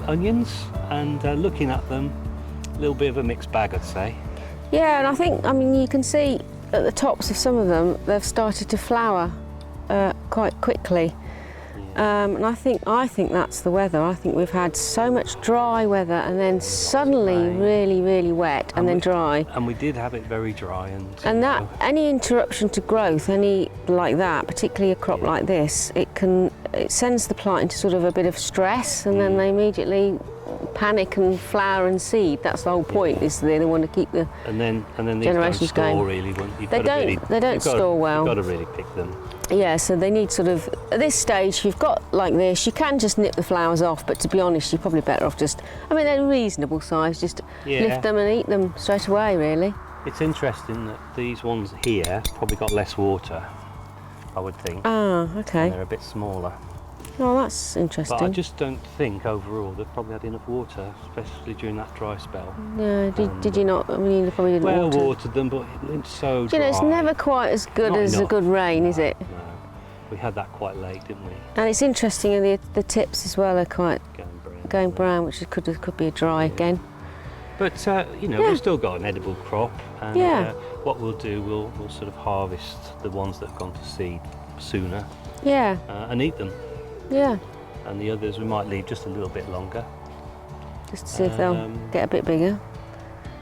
onions, and looking at them, a little bit of a mixed bag, I'd say. Yeah, and I think, I mean, you can see at the tops of some of them, they've started to flower quite quickly. And I think that's the weather. I think we've had so much dry weather and then suddenly really, really wet and then dry. And we did have it very dry. And that, any interruption to growth, any like that, particularly a crop like this, it sends the plant into sort of a bit of stress, and then they immediately panic and flower and seed. That's the whole point, is they want to keep the and then these generations don't store going. really. They don't store well. You've got to really pick them. Yeah, so they need sort of, at this stage, you've got like this, you can just nip the flowers off, but to be honest, you're probably better off just, I mean, they're reasonable size, just lift them and eat them straight away, really. It's interesting that these ones here probably got less water, I would think. Ah, okay. And they're a bit smaller. Oh, that's interesting. But I just don't think overall they've probably had enough water, especially during that dry spell. No, did you not? I mean, you probably didn't watered them, but it's so dry. You know, it's never quite as good as a good rain, is it? No. We had that quite late, didn't we? And it's interesting, the tips as well are quite going brown, which could be a dry again. But you know, we've still got an edible crop, and what we'll do, we'll sort of harvest the ones that have gone to seed sooner. Yeah. And eat them. Yeah. And the others we might leave just a little bit longer. Just to see if they'll get a bit bigger.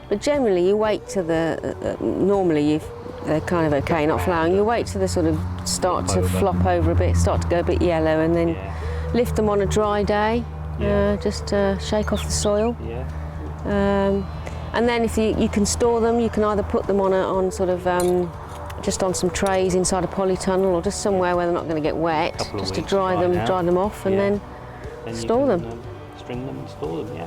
But generally you wait till normally they're kind of okay, not flowering, you wait till they sort of start to flop over a bit, start to go a bit yellow, and then lift them on a dry day, just shake off the soil. Yeah. And then if you can store them, you can either put them on sort of just on some trays inside a polytunnel, or just somewhere where they're not going to get wet, just to dry them off, and then store them. String them and store them, yeah.